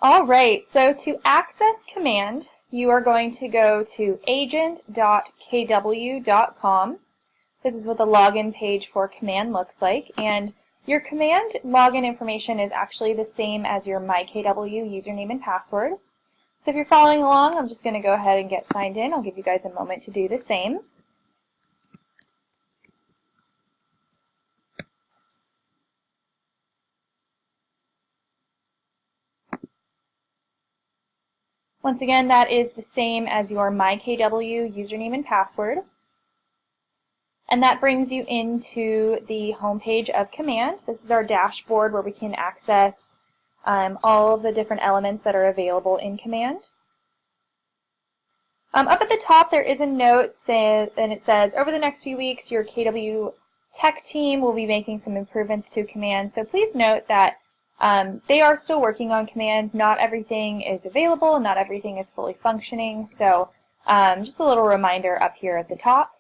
All right, so to access Command, you are going to go to agent.kw.com. This is what the login page for Command looks like, and your Command login information is actually the same as your MyKW username and password. So if you're following along, I'm just going to go ahead and get signed in. I'll give you guys a moment to do the same. Once again, that is the same as your MyKW username and password. And that brings you into the home page of Command. This is our dashboard where we can access all of the different elements that are available in Command. Up at the top there is a note and it says, over the next few weeks your KW tech team will be making some improvements to Command. So please note that they are still working on Command. Not everything is available and not everything is fully functioning. So just a little reminder up here at the top.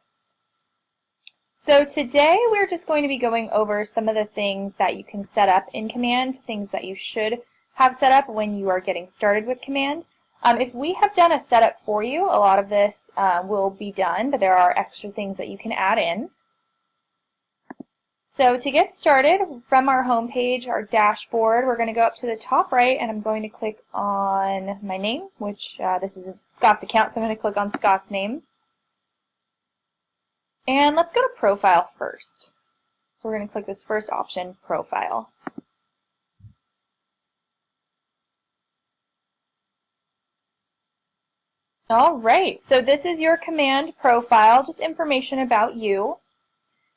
So today we're just going to be going over some of the things that you can set up in Command, things that you should have set up when you are getting started with Command. If we have done a setup for you, a lot of this will be done, but there are extra things that you can add in. So to get started, from our home page, our dashboard, we're going to go up to the top right and I'm going to click on my name, which this is Scott's account, so I'm going to click on Scott's name. And let's go to Profile first. So we're going to click this first option, Profile. Alright, so this is your Command profile, just information about you.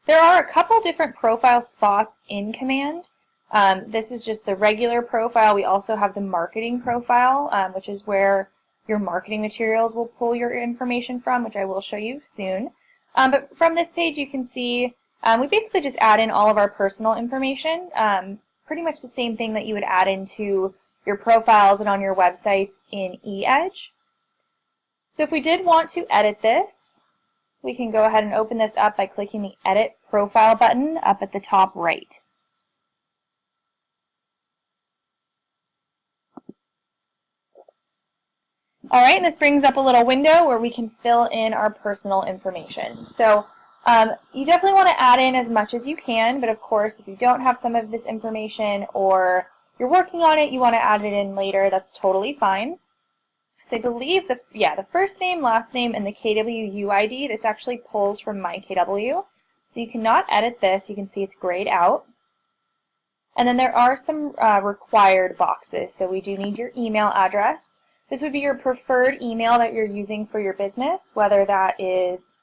There are a couple different profile spots in Command. This is just the regular profile. We also have the marketing profile, which is where your marketing materials will pull your information from, which I will show you soon. But from this page you can see we basically just add in all of our personal information, pretty much the same thing that you would add into your profiles and on your websites in eEdge. So if we did want to edit this, we can go ahead and open this up by clicking the Edit Profile button up at the top right. Alright, and this brings up a little window where we can fill in our personal information. So you definitely want to add in as much as you can, but of course if you don't have some of this information or you're working on it, you want to add it in later, that's totally fine. So I believe the first name, last name, and the KW UID, this actually pulls from MyKW. So you cannot edit this, you can see it's grayed out. And then there are some required boxes, so we do need your email address. This would be your preferred email that you're using for your business, whether that is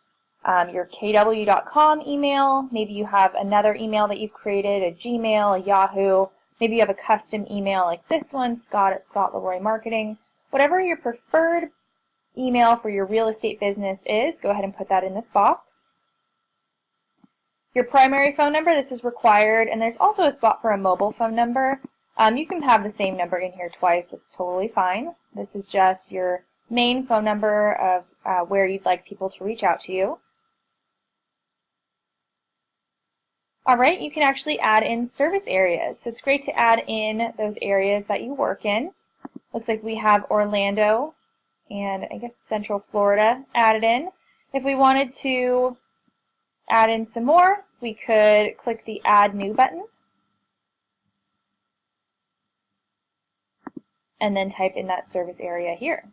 your kw.com email, maybe you have another email that you've created, a Gmail, a Yahoo, maybe you have a custom email like this one, Scott@ScottLeroy Marketing. Whatever your preferred email for your real estate business is, go ahead and put that in this box. Your primary phone number, this is required, and there's also a spot for a mobile phone number. You can have the same number in here twice, it's totally fine. This is just your main phone number of where you'd like people to reach out to you. Alright, you can actually add in service areas, so it's great to add in those areas that you work in. Looks like we have Orlando and I guess Central Florida added in. If we wanted to add in some more, we could click the Add New button and then type in that service area here.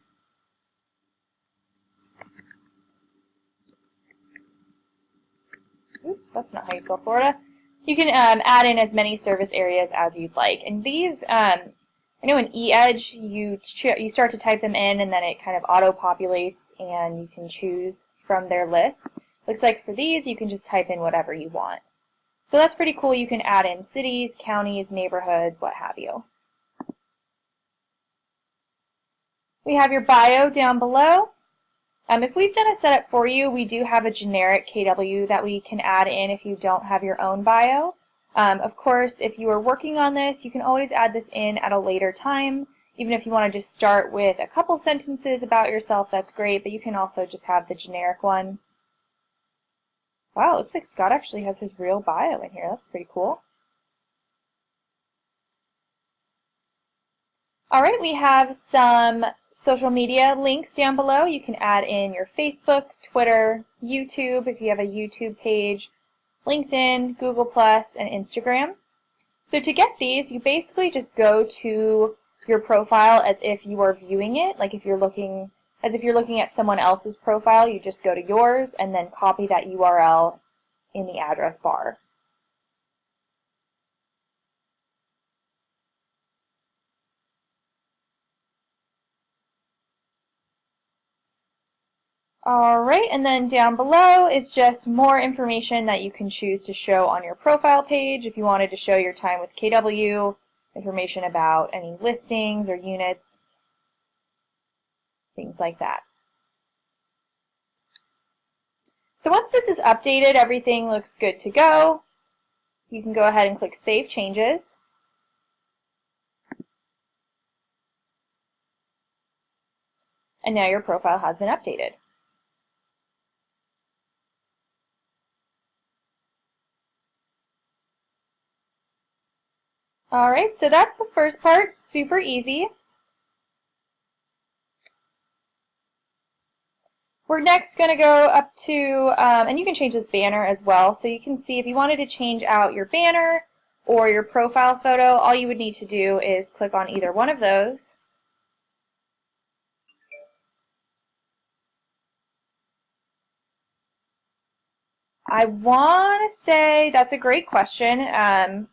Oops, that's not how you spell Florida. You can add in as many service areas as you'd like. And these I know in eEdge you start to type them in and then it kind of auto-populates and you can choose from their list. Looks like for these you can just type in whatever you want. So that's pretty cool. You can add in cities, counties, neighborhoods, what have you. We have your bio down below. If we've done a setup for you, we do have a generic KW that we can add in if you don't have your own bio. Of course, if you are working on this, you can always add this in at a later time. Even if you want to just start with a couple sentences about yourself, that's great, but you can also just have the generic one. Wow, it looks like Scott actually has his real bio in here. That's pretty cool. Alright, we have some social media links down below. You can add in your Facebook, Twitter, YouTube if you have a YouTube page, LinkedIn, Google+, and Instagram. So to get these, you basically just go to your profile as if you are viewing it, like if you're looking at someone else's profile, you just go to yours and then copy that URL in the address bar. Alright, and then down below is just more information that you can choose to show on your profile page. If you wanted to show your time with KW, information about any listings or units, things like that. So once this is updated, everything looks good to go. You can go ahead and click Save Changes. And now your profile has been updated. Alright, so that's the first part, super easy. We're next going to go up to, and you can change this banner as well, so you can see if you wanted to change out your banner or your profile photo, all you would need to do is click on either one of those. I want to say, that's a great question. I'll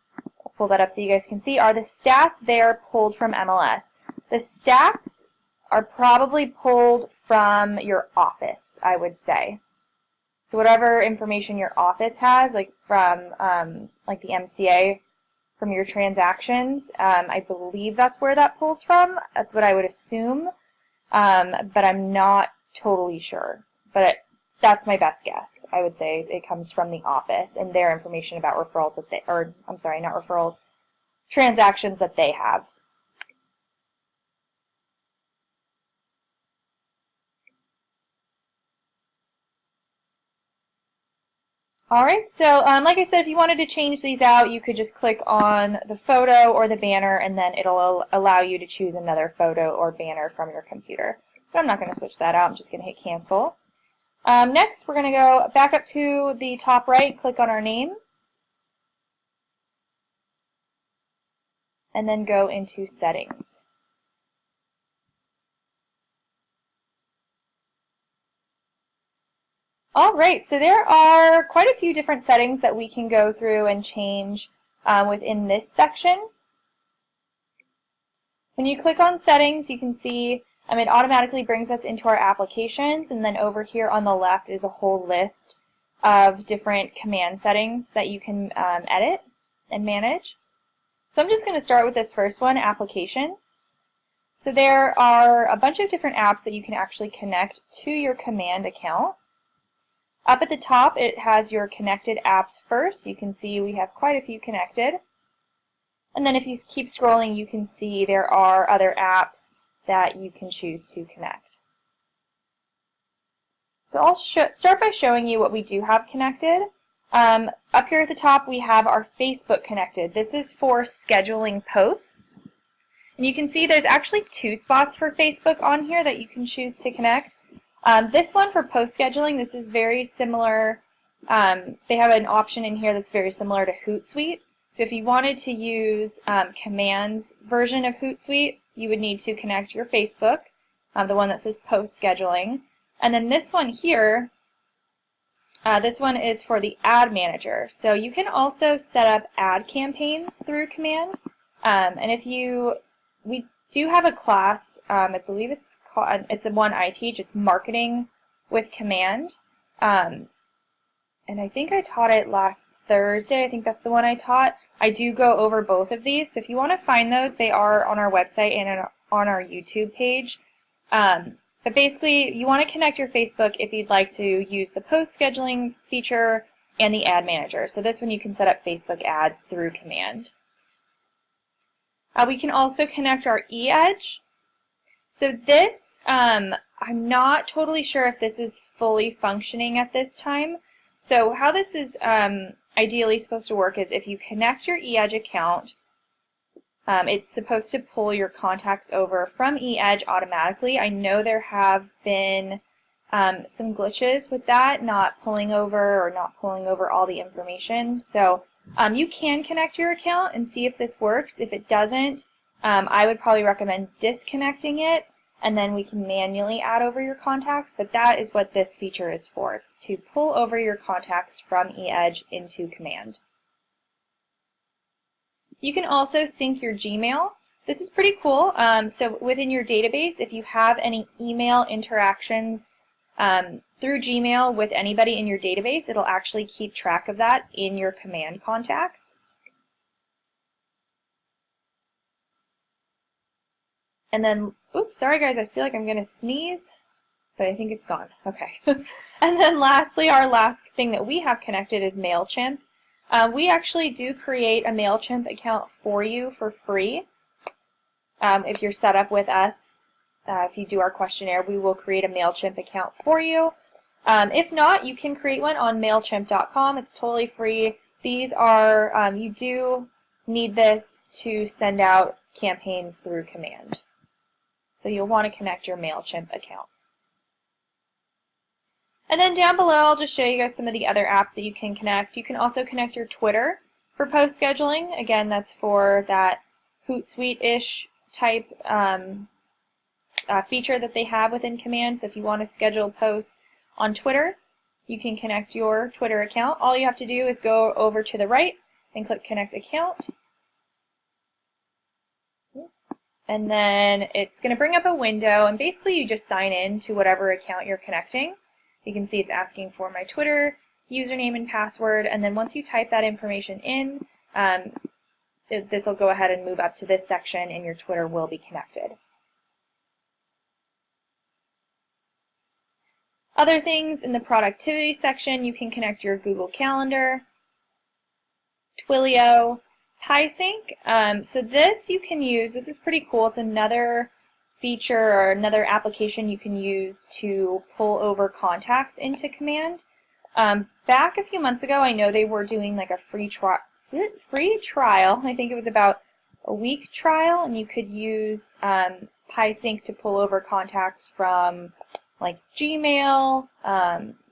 pull that up so you guys can see. Are the stats there pulled from MLS? The stats are probably pulled from your office, I would say. So whatever information your office has, like from like the MCA, from your transactions, I believe that's where that pulls from. That's what I would assume, but I'm not totally sure. But that's my best guess. I would say it comes from the office and their information about referrals that they, or I'm sorry, not referrals, transactions that they have. Alright, so like I said, if you wanted to change these out, you could just click on the photo or the banner and then it'll allow you to choose another photo or banner from your computer. But I'm not going to switch that out, I'm just going to hit cancel. Next, we're going to go back up to the top right, click on our name, and then go into settings. Alright, so there are quite a few different settings that we can go through and change within this section. When you click on settings, you can see it automatically brings us into our applications, and then over here on the left is a whole list of different command settings that you can edit and manage. So I'm just going to start with this first one, applications. So there are a bunch of different apps that you can actually connect to your command account. Up at the top, it has your connected apps first. You can see we have quite a few connected. And then if you keep scrolling, you can see there are other apps that you can choose to connect. So I'll start by showing you what we do have connected. Up here at the top, we have our Facebook connected. This is for scheduling posts. And you can see there's actually 2 spots for Facebook on here that you can choose to connect. This one for post scheduling, this is very similar. They have an option in here that's very similar to Hootsuite. So if you wanted to use Command's version of Hootsuite, you would need to connect your Facebook, the one that says post scheduling. And then this one here, this one is for the ad manager. So you can also set up ad campaigns through Command. And if we do have a class, I believe it's called, it's one I teach, it's Marketing with Command. And I think I taught it last Thursday. I think that's the one I taught. I do go over both of these, so if you want to find those, they are on our website and on our YouTube page. But basically, you want to connect your Facebook if you'd like to use the post scheduling feature and the ad manager. So this one you can set up Facebook ads through Command. We can also connect our eEdge. So this, I'm not totally sure if this is fully functioning at this time. So how this is ideally supposed to work is if you connect your eEdge account, It's supposed to pull your contacts over from eEdge automatically. I know there have been some glitches with that, not pulling over or not pulling over all the information. So you can connect your account and see if this works. If it doesn't, I would probably recommend disconnecting it, and then we can manually add over your contacts, but that is what this feature is for. It's to pull over your contacts from eEdge into Command. You can also sync your Gmail. This is pretty cool. So within your database, if you have any email interactions through Gmail with anybody in your database, it'll actually keep track of that in your Command contacts. And then, oops, sorry guys, I feel like I'm going to sneeze, but I think it's gone. Okay. And then lastly, our last thing that we have connected is MailChimp. We actually do create a MailChimp account for you for free. If you're set up with us, if you do our questionnaire, we will create a MailChimp account for you. If not, you can create one on MailChimp.com. It's totally free. These are, you do need this to send out campaigns through Command. So you'll want to connect your MailChimp account. And then down below, I'll just show you guys some of the other apps that you can connect. You can also connect your Twitter for post scheduling. Again, that's for that Hootsuite-ish type feature that they have within Command. So if you want to schedule posts on Twitter, you can connect your Twitter account. All you have to do is go over to the right and click Connect Account. And then it's going to bring up a window, and basically you just sign in to whatever account you're connecting. You can see it's asking for my Twitter username and password, and then once you type that information in, this will go ahead and move up to this section and your Twitter will be connected. Other things in the productivity section, you can connect your Google Calendar, Twilio, PieSync. So this you can use, this is pretty cool. It's another feature or another application you can use to pull over contacts into Command. Back a few months ago, I know they were doing like a free trial. I think it was about a week trial, and you could use PieSync to pull over contacts from like Gmail,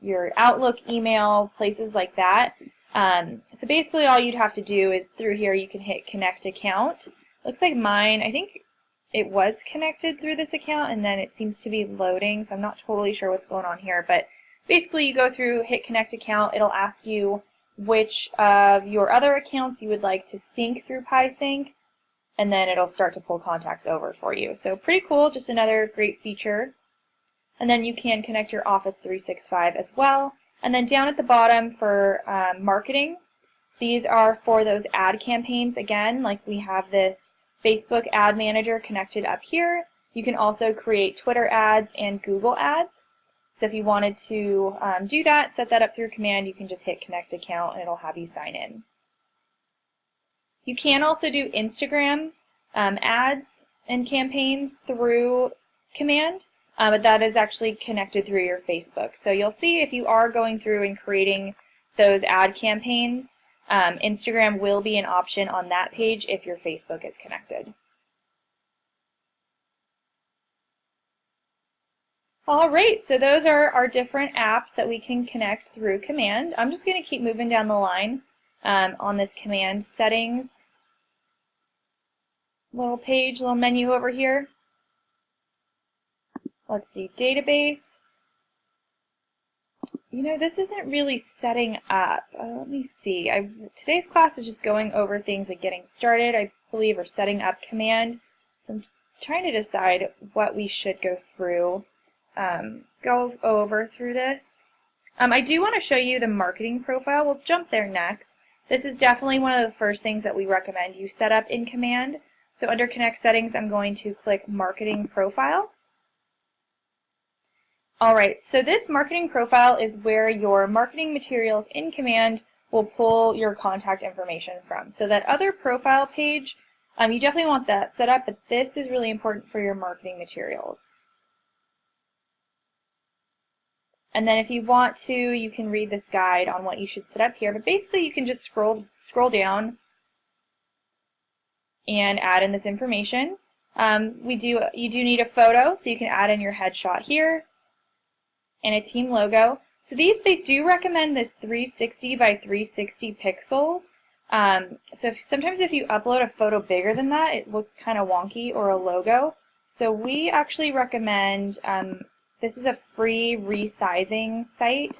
your Outlook email, places like that. So basically all you'd have to do is through here you can hit Connect Account. Looks like mine, I think it was connected through this account and then it seems to be loading, so I'm not totally sure what's going on here, but basically you go through, hit Connect Account, it'll ask you which of your other accounts you would like to sync through PieSync, and then it'll start to pull contacts over for you. So pretty cool, just another great feature. And then you can connect your Office 365 as well. And then down at the bottom for marketing, these are for those ad campaigns. Again, like we have this Facebook Ad Manager connected up here. You can also create Twitter ads and Google ads. So if you wanted to do that, set that up through Command, you can just hit Connect Account and it'll have you sign in. You can also do Instagram ads and campaigns through Command. But that is actually connected through your Facebook. So you'll see if you are going through and creating those ad campaigns, Instagram will be an option on that page if your Facebook is connected. Alright, so those are our different apps that we can connect through Command. I'm just going to keep moving down the line on this Command settings little page, little menu over here. Let's see, database. You know, this isn't really setting up. Let me see. Today's class is just going over things like getting started, I believe, or setting up Command. So I'm trying to decide what we should go through, go over through this. I do want to show you the marketing profile. We'll jump there next. This is definitely one of the first things that we recommend you set up in Command. So under Connect Settings, I'm going to click Marketing Profile. Alright, so this marketing profile is where your marketing materials in Command will pull your contact information from. So that other profile page, you definitely want that set up, but this is really important for your marketing materials. And then if you want to, you can read this guide on what you should set up here, but basically you can just scroll down and add in this information. You do need a photo, so you can add in your headshot here and a team logo. So they do recommend this 360 by 360 pixels. So sometimes if you upload a photo bigger than that, it looks kind of wonky, or a logo. So we actually recommend, this is a free resizing site.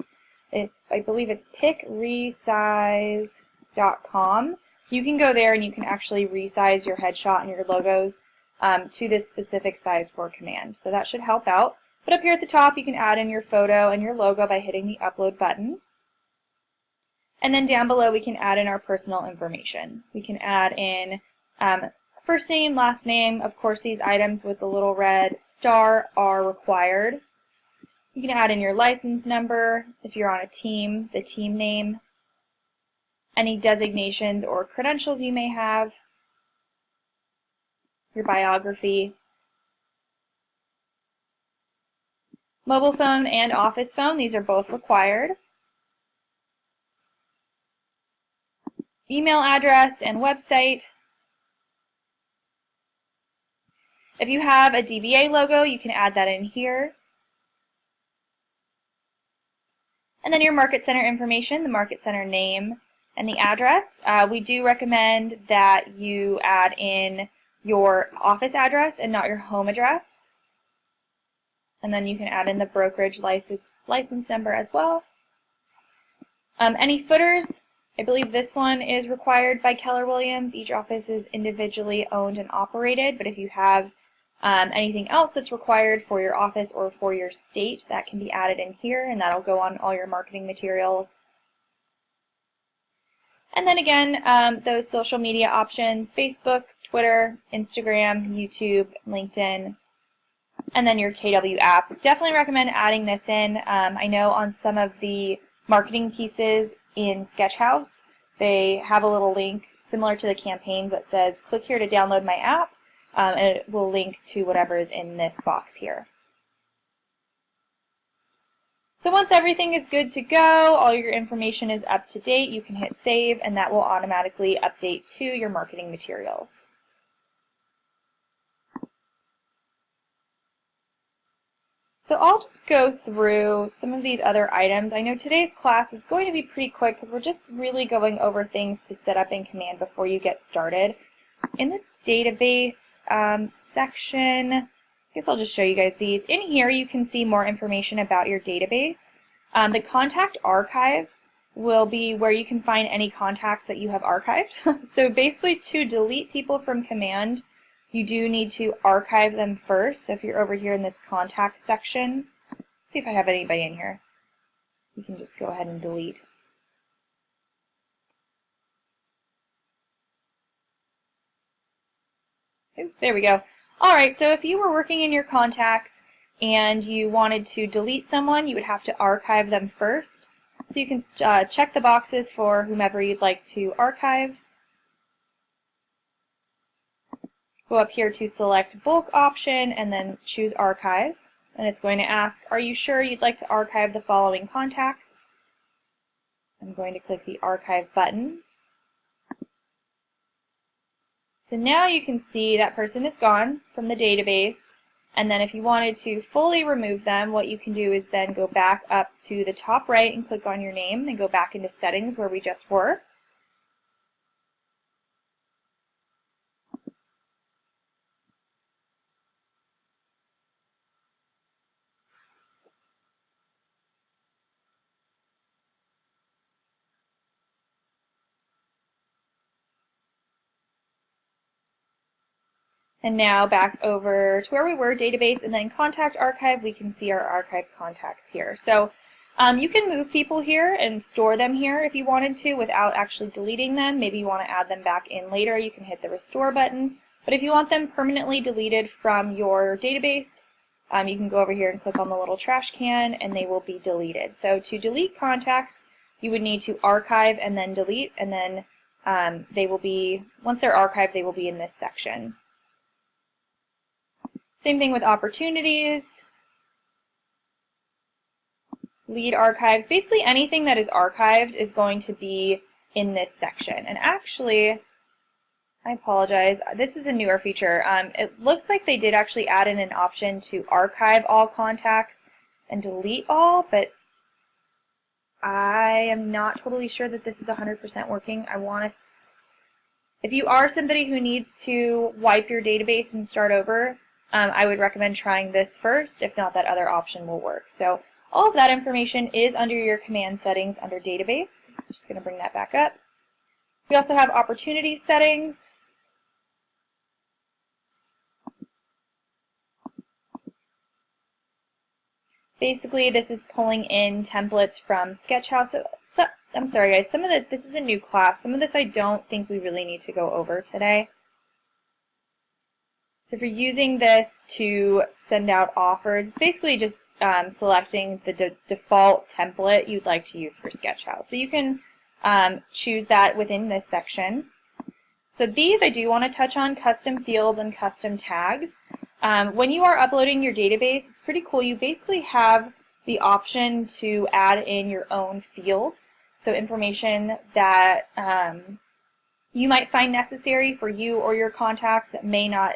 I believe it's picresize.com. You can go there and you can actually resize your headshot and your logos to this specific size for command. So that should help out. But up here at the top, you can add in your photo and your logo by hitting the upload button. And then down below, we can add in our personal information. We can add in first name, last name. Of course, these items with the little red star are required. You can add in your license number, if you're on a team, the team name, any designations or credentials you may have, your biography, mobile phone and office phone, these are both required, email address and website. If you have a DBA logo, you can add that in here. And then your Market Center information, the Market Center name and the address. We do recommend that you add in your office address and not your home address. And then you can add in the brokerage license number as well. Any footers, I believe this one is required by Keller Williams. Each office is individually owned and operated, but if you have anything else that's required for your office or for your state, that can be added in here, and that'll go on all your marketing materials. And then again, those social media options, Facebook, Twitter, Instagram, YouTube, LinkedIn, and then your KW app. Definitely recommend adding this in. I know on some of the marketing pieces in Sketchhouse, they have a little link similar to the campaigns that says, click here to download my app. And it will link to whatever is in this box here. So once everything is good to go, all your information is up to date, you can hit save and that will automatically update to your marketing materials. So I'll just go through some of these other items. I know today's class is going to be pretty quick because we're just really going over things to set up in Command before you get started. In this database section, I guess I'll just show you guys these. In here you can see more information about your database. The contact archive will be where you can find any contacts that you have archived. So basically, to delete people from Command, you do need to archive them first. So if you're over here in this contact section, let's see if I have anybody in here. You can just go ahead and delete. There we go. Alright, so if you were working in your contacts and you wanted to delete someone, you would have to archive them first. So you can check the boxes for whomever you'd like to archive. Go up here to select bulk option and then choose archive. And it's going to ask, are you sure you'd like to archive the following contacts? I'm going to click the archive button. So now you can see that person is gone from the database, and then if you wanted to fully remove them, what you can do is then go back up to the top right and click on your name and go back into settings where we just were. And now back over to where we were, database, and then contact archive, we can see our archived contacts here. So you can move people here and store them here if you wanted to without actually deleting them. Maybe you want to add them back in later, you can hit the restore button. But if you want them permanently deleted from your database, you can go over here and click on the little trash can and they will be deleted. So to delete contacts, you would need to archive and then delete, and then they will be, once they're archived, they will be in this section. Same thing with opportunities, lead archives. Basically anything that is archived is going to be in this section. And actually, I apologize. This is a newer feature. It looks like they did actually add in an option to archive all contacts and delete all, but I am not totally sure that this is 100% working. If you are somebody who needs to wipe your database and start over, I would recommend trying this first. If not, that other option will work. So all of that information is under your command settings under database. I'm just going to bring that back up. We also have opportunity settings. Basically, this is pulling in templates from Sketchhouse. So, I'm sorry guys, this is a new class. Some of this I don't think we really need to go over today. So if you're using this to send out offers, it's basically just selecting the default template you'd like to use for Sketchhouse. So you can choose that within this section. So these I do want to touch on, custom fields and custom tags. When you are uploading your database, it's pretty cool. You basically have the option to add in your own fields. So information that you might find necessary for you or your contacts that may not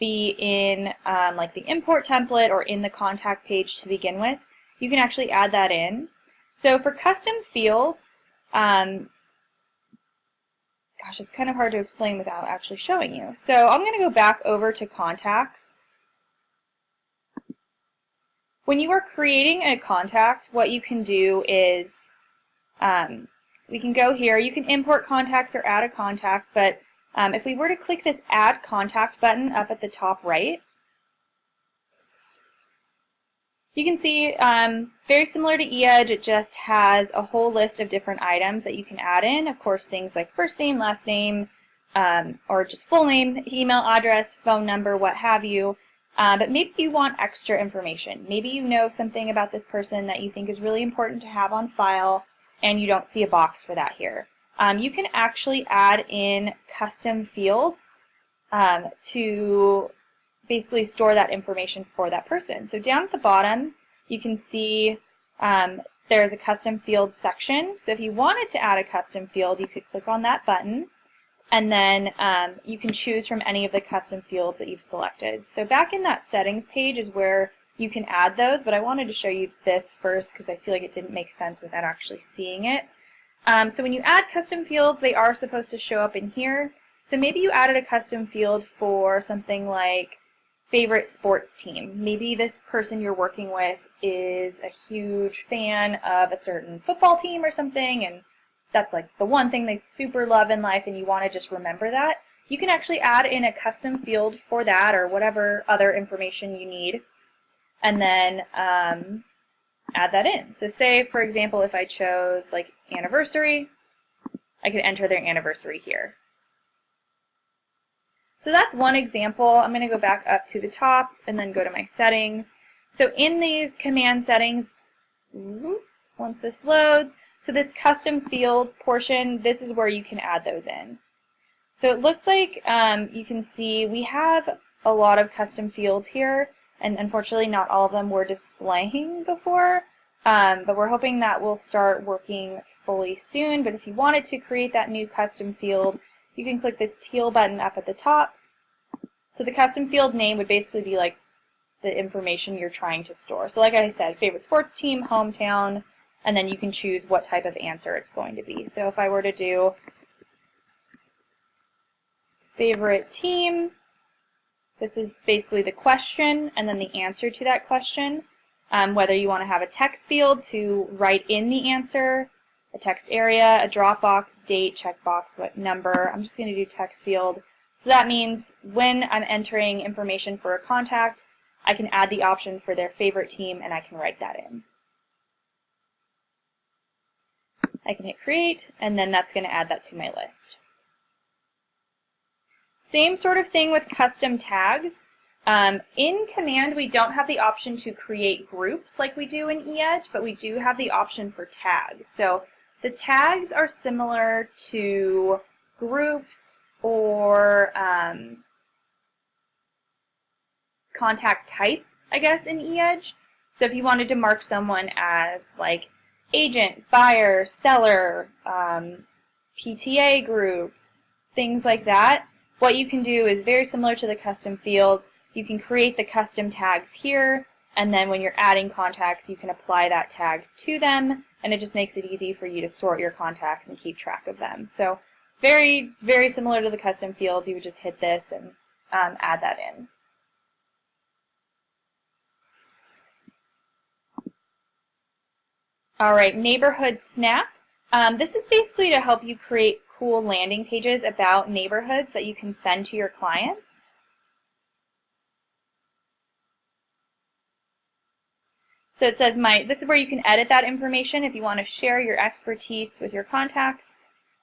be in like the import template or in the contact page to begin with. You can actually add that in. So for custom fields, gosh, it's kind of hard to explain without actually showing you. So I'm going to go back over to contacts. When you are creating a contact, what you can do is we can go here. You can import contacts or add a contact, but if we were to click this Add Contact button up at the top right, you can see very similar to eEdge, it just has a whole list of different items that you can add in. Of course, things like first name, last name, or just full name, email address, phone number, what have you. But maybe you want extra information. Maybe you know something about this person that you think is really important to have on file, and you don't see a box for that here. You can actually add in custom fields to basically store that information for that person. So down at the bottom, you can see there's a custom field section. So if you wanted to add a custom field, you could click on that button, and then you can choose from any of the custom fields that you've selected. So back in that settings page is where you can add those, but I wanted to show you this first because I feel like it didn't make sense without actually seeing it. So when you add custom fields, they are supposed to show up in here. So maybe you added a custom field for something like favorite sports team. Maybe this person you're working with is a huge fan of a certain football team or something, and that's like the one thing they super love in life, and you want to just remember that. You can actually add in a custom field for that or whatever other information you need, and then add that in. So say, for example, if I chose like anniversary, I could enter their anniversary here. So that's one example. I'm going to go back up to the top and then go to my settings. So in these command settings, once this loads, so this custom fields portion, this is where you can add those in. So it looks like you can see we have a lot of custom fields here, and unfortunately not all of them were displaying before, but we're hoping that will start working fully soon. But if you wanted to create that new custom field, you can click this teal button up at the top. So the custom field name would basically be like the information you're trying to store. So like I said, favorite sports team, hometown, and then you can choose what type of answer it's going to be. So if I were to do favorite team, this is basically the question and then the answer to that question. Whether you want to have a text field to write in the answer, a text area, a drop box, date, checkbox, what number. I'm just going to do text field. So that means when I'm entering information for a contact, I can add the option for their favorite team and I can write that in. I can hit create, and then that's going to add that to my list. Same sort of thing with custom tags. In Command, we don't have the option to create groups like we do in eEdge, but we do have the option for tags. So the tags are similar to groups or contact type, I guess, in eEdge. So if you wanted to mark someone as like agent, buyer, seller, PTA group, things like that, what you can do is very similar to the custom fields. You can create the custom tags here, and then when you're adding contacts, you can apply that tag to them, and it just makes it easy for you to sort your contacts and keep track of them. So very, very similar to the custom fields. You would just hit this and add that in. All right, Neighborhood Snap. This is basically to help you create cool landing pages about neighborhoods that you can send to your clients. So it says this is where you can edit that information if you want to share your expertise with your contacts,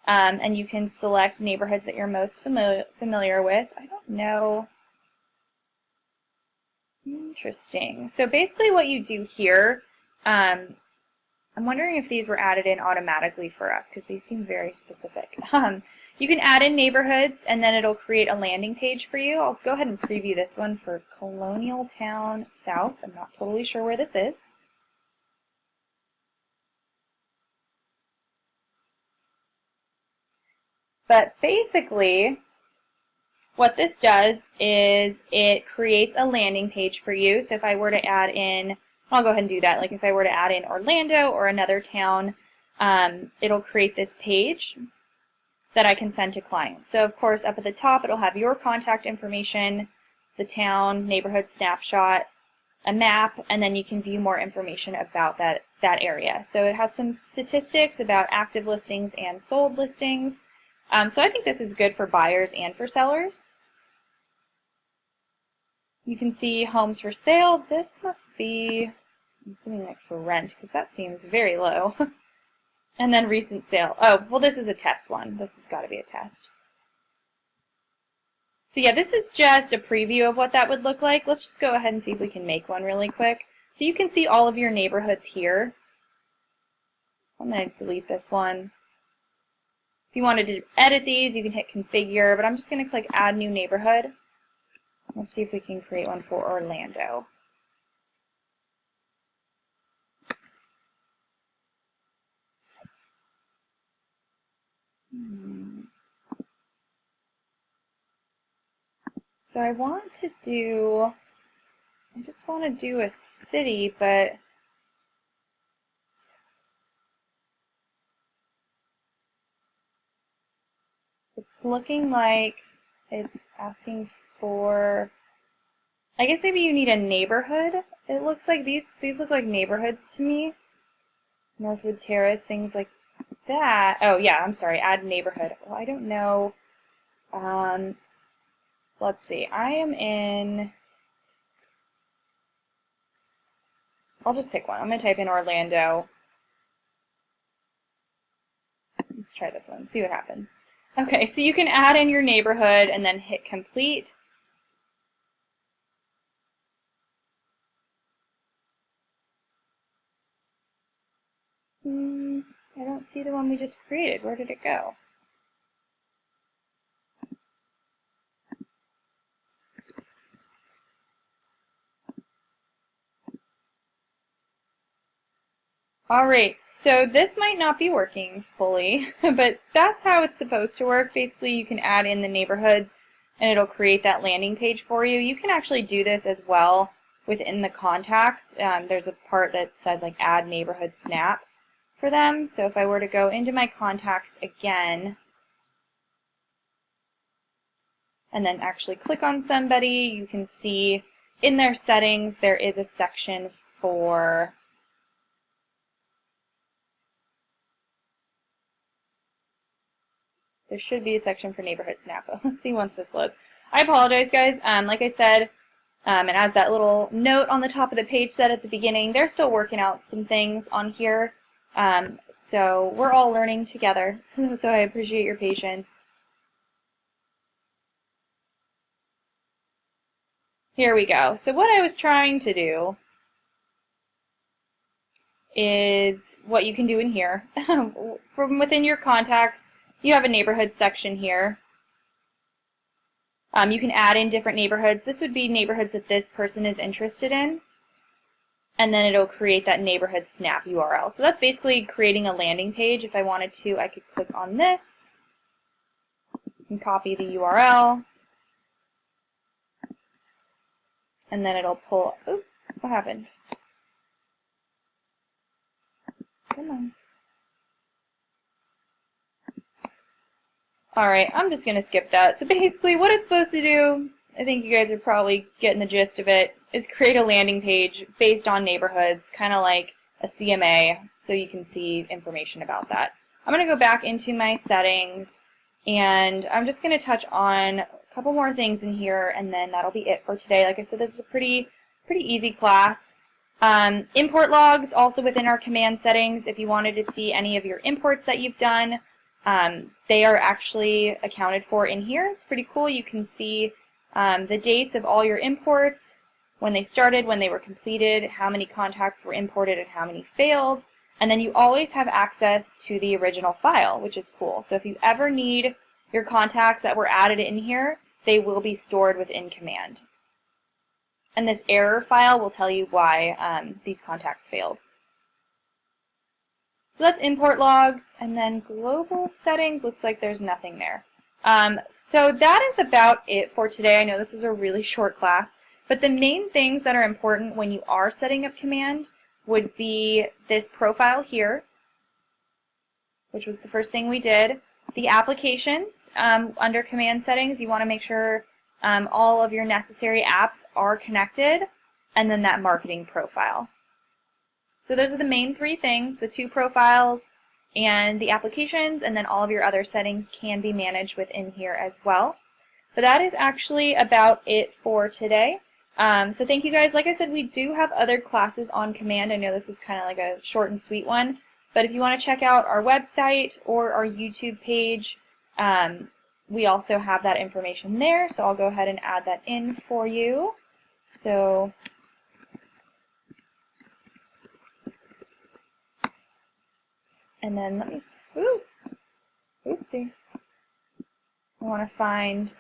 and you can select neighborhoods that you're most familiar with. I don't know. Interesting. So basically what you do here, I'm wondering if these were added in automatically for us because these seem very specific. You can add in neighborhoods and then it'll create a landing page for you. I'll go ahead and preview this one for Colonial Town South. I'm not totally sure where this is. But basically, what this does is it creates a landing page for you. So if I were to add in, I'll go ahead and do that. Like if I were to add in Orlando or another town, it'll create this page that I can send to clients. So of course up at the top it'll have your contact information, the town, neighborhood snapshot, a map, and then you can view more information about that area. So it has some statistics about active listings and sold listings. So I think this is good for buyers and for sellers. You can see homes for sale. This must be, I'm assuming like for rent because that seems very low. And then recent sale. Oh, well this is a test one. This has got to be a test. So yeah, this is just a preview of what that would look like. Let's just go ahead and see if we can make one really quick. So you can see all of your neighborhoods here. I'm going to delete this one. If you wanted to edit these, you can hit configure, but I'm just going to click add new neighborhood. Let's see if we can create one for Orlando. So I just want to do a city, but it's looking like it's asking for, I guess maybe you need a neighborhood. It looks like these look like neighborhoods to me. Northwood Terrace, things like that. Oh yeah, I'm sorry, add neighborhood. Well, I don't know. Let's see, I am in, I'll just pick one. I'm going to type in Orlando. Let's try this one, see what happens. Okay, so you can add in your neighborhood and then hit complete. I don't see the one we just created. Where did it go? Alright, so this might not be working fully, but that's how it's supposed to work. Basically, you can add in the neighborhoods and it'll create that landing page for you. You can actually do this as well within the contacts. There's a part that says like add neighborhood snap for them. So if I were to go into my contacts again and then actually click on somebody, you can see in their settings there is a section for there should be a section for neighborhood snap. Let's see once this loads. I apologize, guys. Like I said, and as that little note on the top of the page said at the beginning, they're still working out some things on here. So we're all learning together. So I appreciate your patience. Here we go. So what I was trying to do is what you can do in here. From within your contacts, you have a neighborhood section here. You can add in different neighborhoods. This would be neighborhoods that this person is interested in. And then it'll create that neighborhood snap URL. So that's basically creating a landing page. If I wanted to, I could click on this and copy the URL. and then it'll pull, oop, what happened? Come on. Alright, I'm just going to skip that. So basically what it's supposed to do, I think you guys are probably getting the gist of it, is create a landing page based on neighborhoods, kind of like a CMA, so you can see information about that. I'm going to go back into my settings, and I'm just going to touch on a couple more things in here, and then that'll be it for today. Like I said, this is a pretty easy class. Import logs also within our command settings. If you wanted to see any of your imports that you've done, they are actually accounted for in here. It's pretty cool. You can see the dates of all your imports, when they started, when they were completed, how many contacts were imported and how many failed, and then you always have access to the original file, which is cool. So if you ever need your contacts that were added in here, they will be stored within command. And this error file will tell you why these contacts failed. So that's import logs, and then global settings, looks like there's nothing there. So that is about it for today. I know this was a really short class, but the main things that are important when you are setting up command would be this profile here, which was the first thing we did. The applications, under command settings, you want to make sure all of your necessary apps are connected, and then that marketing profile. So those are the main three things, the two profiles and the applications, and then all of your other settings can be managed within here as well. But that is actually about it for today. So thank you guys. Like I said, we do have other classes on command. I know this is kind of like a short and sweet one, but if you want to check out our website or our YouTube page, we also have that information there. So I'll go ahead and add that in for you. So and then let me, oopsie. I want to find,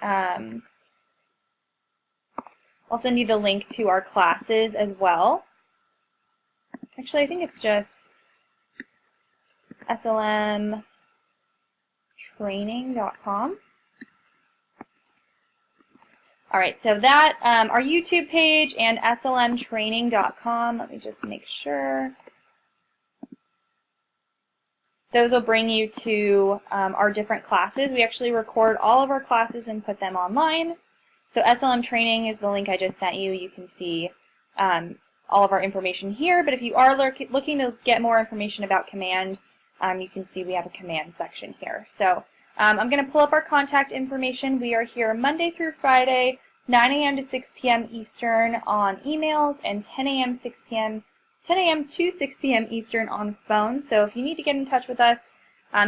I'll send you the link to our classes as well. Actually, I think it's just slmtraining.com. Alright, so that, our YouTube page and slmtraining.com, let me just make sure. Those will bring you to our different classes. We actually record all of our classes and put them online. So SLM Training is the link I just sent you. You can see all of our information here, but if you are looking to get more information about command, you can see we have a command section here. So I'm going to pull up our contact information. We are here Monday through Friday, 9 a.m. to 6 p.m. Eastern on emails, and 10 a.m. to 6 p.m. Eastern on phone. So if you need to get in touch with us,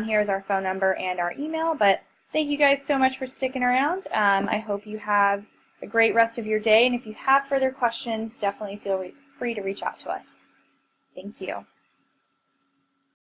here's our phone number and our email. But thank you guys so much for sticking around. I hope you have a great rest of your day, and if you have further questions, definitely feel free to reach out to us. Thank you.